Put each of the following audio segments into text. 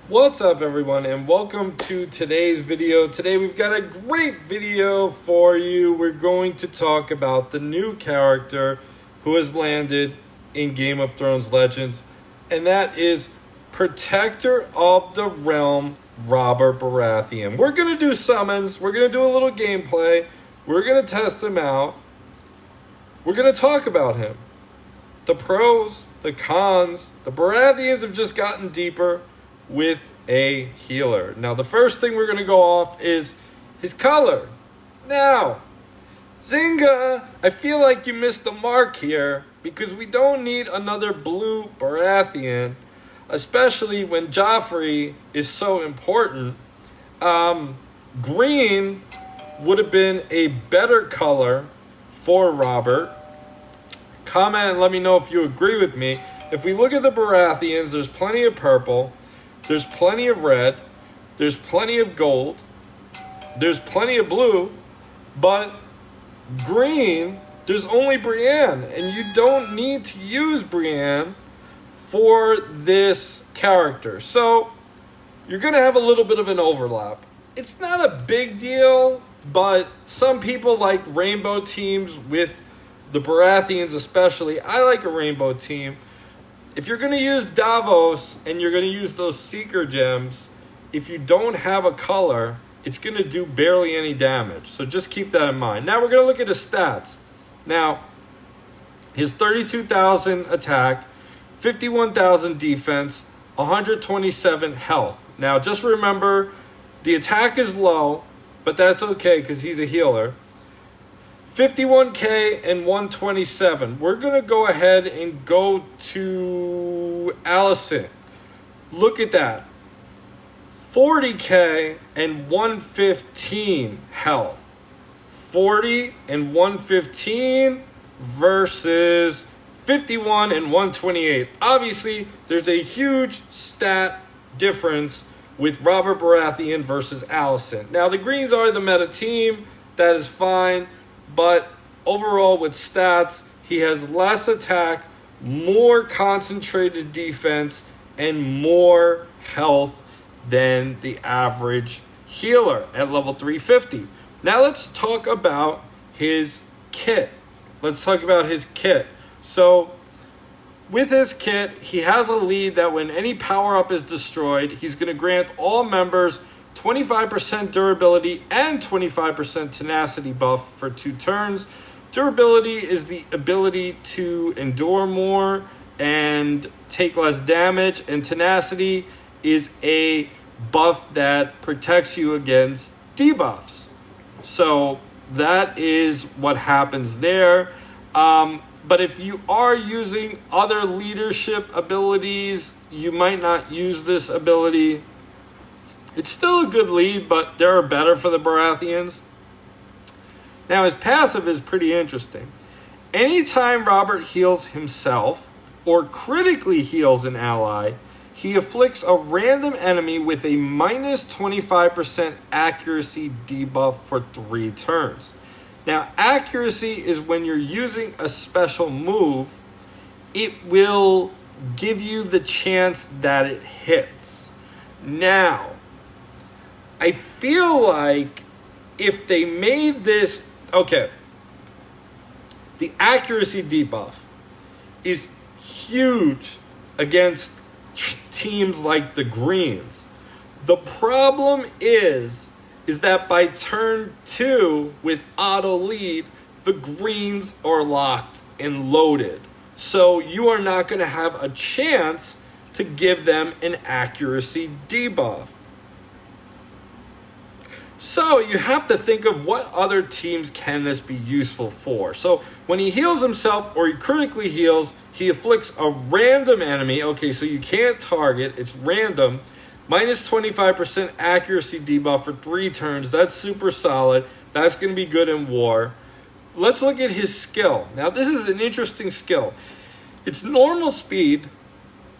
What's up, everyone, and welcome to today's video. Today we've got a great video for you. We're going to talk about the new character who has landed in Game of Thrones Legends, and that is Protector of the Realm, Robert Baratheon. We're going to do summons. We're going to do a little gameplay. We're going to test him out. We're going to talk about him. The pros, the cons. The Baratheons have just gotten deeper with a healer. Now, the first thing we're going to go off is his color. Now, Zynga, I feel like you missed the mark here because we don't need another blue Baratheon, especially when Joffrey is so important. Green would have been a better color for Robert. Comment and let me know if you agree with me. If we look at the Baratheons, there's plenty of purple. There's plenty of red, there's plenty of gold, there's plenty of blue, but green, there's only Brienne, and you don't need to use Brienne for this character. So you're going to have a little bit of an overlap. It's not a big deal, but some people like rainbow teams with the Baratheons especially. I like a rainbow team. If you're going to use Davos and you're going to use those Seeker gems, if you don't have a color, it's going to do barely any damage. So just keep that in mind. Now we're going to look at his stats. Now, his 32,000 attack, 51,000 defense, 127 health. Now just remember, the attack is low, but that's okay because he's a healer. 51k and 127. We're going to go ahead and go to Allison. Look at that. 40k and 115 health. 40 and 115 versus 51 and 128. Obviously, there's a huge stat difference with Robert Baratheon versus Allison. Now, the Greens are the meta team. That is fine. But overall, with stats, he has less attack, more concentrated defense, and more health than the average healer at level 350. Now let's talk about his kit. So with his kit, he has a lead that when any power-up is destroyed, he's going to grant all members 25% durability and 25% tenacity buff for 2 turns. Durability is the ability to endure more and take less damage, and tenacity is a buff that protects you against debuffs. So that is what happens there. But if you are using other leadership abilities, you might not use this ability. It's still a good lead, but there are better for the Baratheons. Now, his passive is pretty interesting. Anytime Robert heals himself or critically heals an ally, he afflicts a random enemy with a minus 25% accuracy debuff for 3 turns. Now, accuracy is when you're using a special move, it will give you the chance that it hits. Now, I feel like if they made this... Okay, the accuracy debuff is huge against teams like the Greens. The problem is that by turn 2 with auto lead, the Greens are locked and loaded. So you are not going to have a chance to give them an accuracy debuff. So you have to think of what other teams can this be useful for. So when he heals himself or he critically heals, he afflicts a random enemy. Okay, so you can't target. It's random. Minus 25% accuracy debuff for 3 turns. That's super solid. That's going to be good in war. Let's look at his skill. Now, this is an interesting skill. It's normal speed.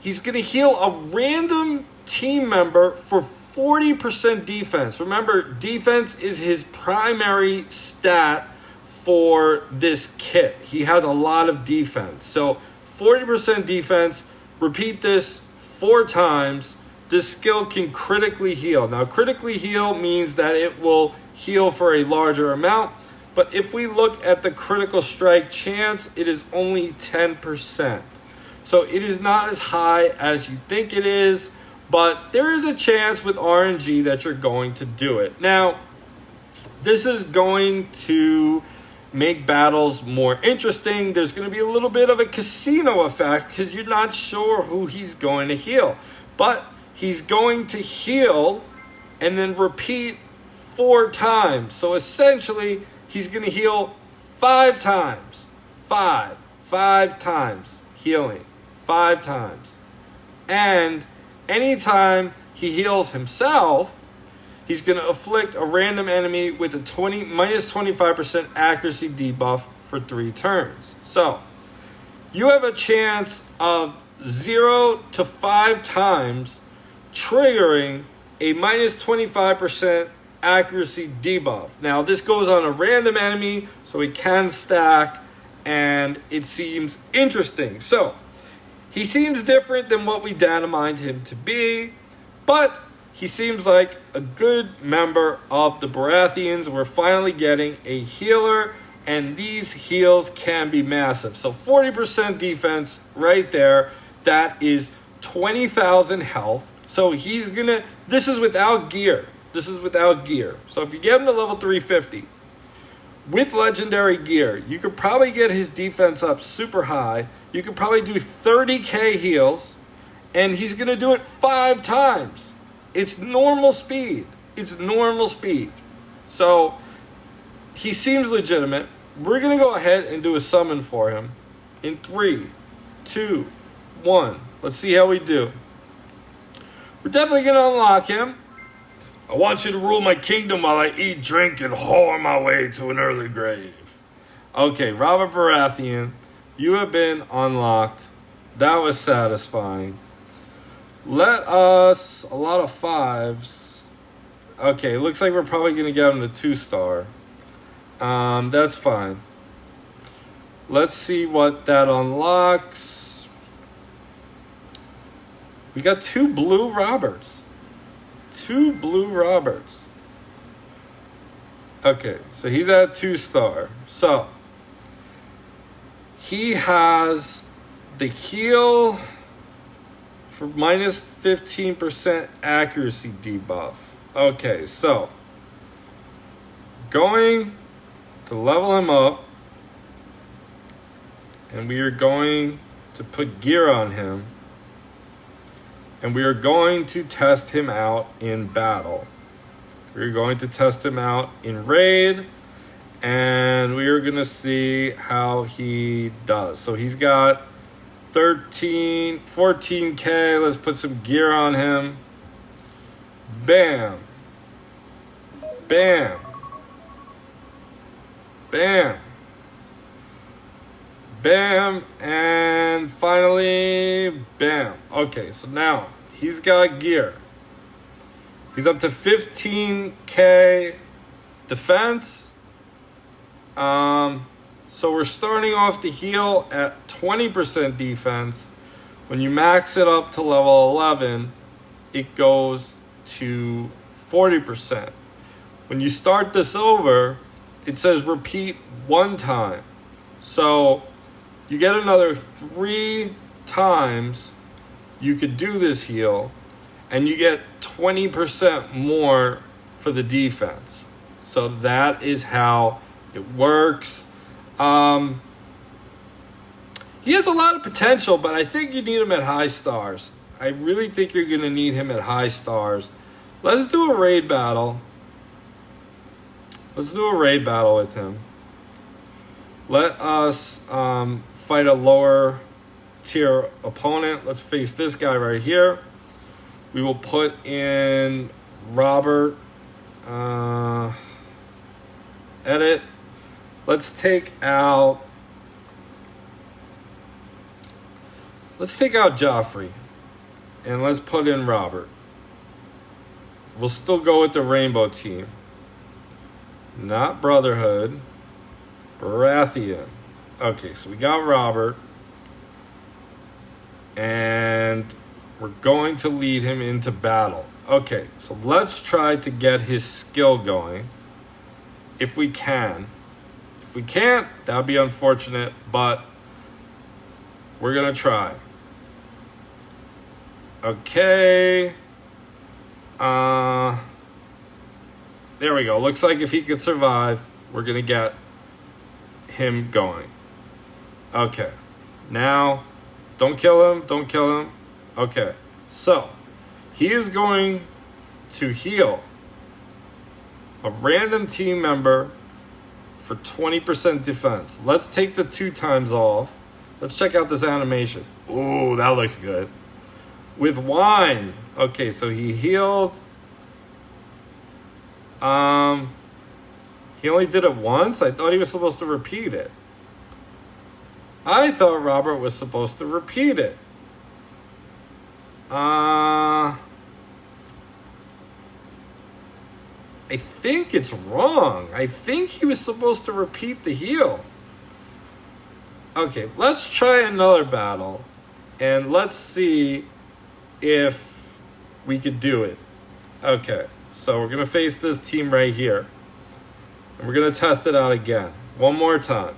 He's going to heal a random team member for 40% defense. Remember, defense is his primary stat for this kit. He has a lot of defense. So 40% defense. Repeat this 4 times. this skill can critically heal. Now, critically heal means that it will heal for a larger amount. But if we look at the critical strike chance, it is only 10%. So it is not as high as you think it is. But there is a chance with RNG that you're going to do it. Now, this is going to make battles more interesting. There's going to be a little bit of a casino effect because you're not sure who he's going to heal. But he's going to heal and then repeat 4 times. So essentially, he's going to heal 5 times. 5 times healing. 5 times. And anytime he heals himself, he's going to afflict a random enemy with a minus 25% accuracy debuff for 3 turns. So, you have a chance of 0 to 5 times triggering a minus 25% accuracy debuff. Now, this goes on a random enemy, so it can stack, and it seems interesting. So, he seems different than what we data mined him to be, but he seems like a good member of the Barathians. We're finally getting a healer, and these heals can be massive. So 40% defense right there. That is 20,000 health. So he's going to... This is without gear. So if you get him to level 350, with legendary gear, you could probably get his defense up super high. You could probably do 30k heals, and he's going to do it 5 times. It's normal speed. So he seems legitimate. We're going to go ahead and do a summon for him in 3, 2, 1. Let's see how we do. We're definitely going to unlock him. I want you to rule my kingdom while I eat, drink, and whore my way to an early grave. Okay, Robert Baratheon, you have been unlocked. That was satisfying. Let us... A lot of 5s. Okay, looks like we're probably going to get him to 2-star. That's fine. Let's see what that unlocks. We got 2 blue Roberts. 2 blue Roberts. Okay, so he's at 2-star. So, he has the heal for minus 15% accuracy debuff. Okay, so, going to level him up, and we are going to put gear on him. And we are going to test him out in battle. We're going to test him out in raid. And we are going to see how he does. So he's got 14K. Let's put some gear on him. Bam. Bam. Bam. Bam, and finally, bam. Okay, so now he's got gear. He's up to 15k defense. So we're starting off the heal at 20% defense. When you max it up to level 11, it goes to 40%. When you start this over, it says repeat 1 time. So you get another 3 times you could do this heal, and you get 20% more for the defense. So that is how it works. He has a lot of potential, but I think you need him at high stars. I really think you're going to need him at high stars. Let's do a raid battle. Let's do a raid battle with him. Let us fight a lower tier opponent. Let's face this guy right here. We will put in Robert. Edit. Let's take out Joffrey. And let's put in Robert. We'll still go with the rainbow team. Not Brotherhood. Baratheon. Okay, so we got Robert. And we're going to lead him into battle. Okay, so let's try to get his skill going. If we can. If we can't, that would be unfortunate, but we're going to try. Okay. There we go. Looks like if he could survive, we're going to get him going. Okay. Now, don't kill him. Don't kill him. Okay. So, he is going to heal a random team member for 20% defense. Let's take the 2 times off. Let's check out this animation. Ooh, that looks good. With wine. Okay, so he healed. He only did it once? I thought he was supposed to repeat it. I thought Robert was supposed to repeat it. I think it's wrong. I think he was supposed to repeat the heal. Okay, let's try another battle. And let's see if we could do it. Okay, so we're going to face this team right here. And we're going to test it out again. One more time.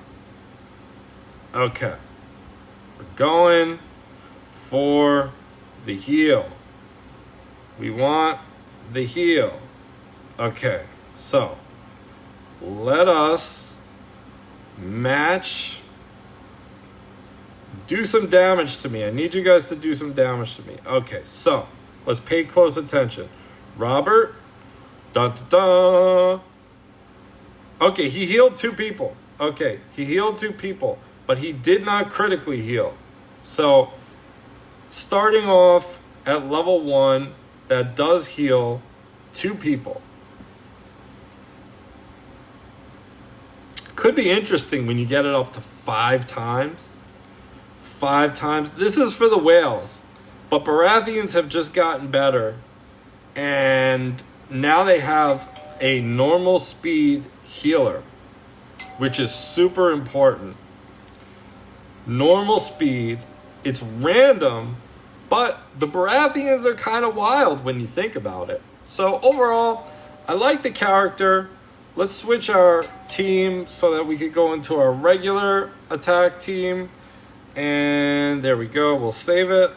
Okay. We're going for the heal. We want the heal. Okay, so let us match. Do some damage to me. I need you guys to do some damage to me. Okay, so let's pay close attention. Robert. Dun, dun, dun. Okay, he healed 2 people. Okay, he healed 2 people, but he did not critically heal. So, starting off at level 1, that does heal 2 people. Could be interesting when you get it up to 5 times. 5 times. This is for the whales, but Baratheons have just gotten better, and now they have a normal speed healer, which is super important. Normal speed. It's random, but the Baratheons are kind of wild when you think about it. So overall, I like the character. Let's switch our team so that we could go into our regular attack team. And there we go. We'll save it.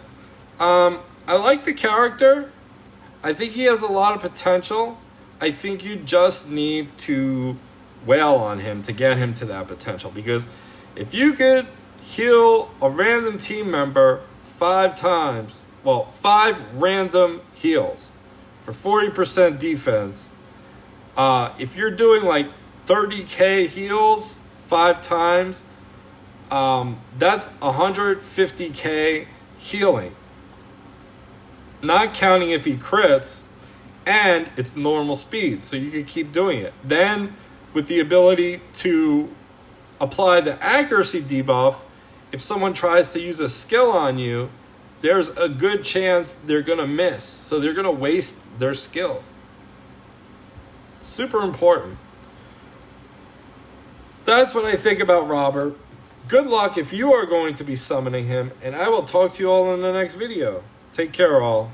I like the character. I think he has a lot of potential. I think you just need to wail on him to get him to that potential. Because if you could heal a random team member 5 times, 5 random heals for 40% defense, if you're doing like 30k heals 5 times, that's 150k healing. Not counting if he crits, and it's normal speed, so you can keep doing it. Then, with the ability to apply the accuracy debuff, if someone tries to use a skill on you, there's a good chance they're going to miss. So they're going to waste their skill. Super important. That's what I think about Robert. Good luck if you are going to be summoning him, and I will talk to you all in the next video. Take care, all.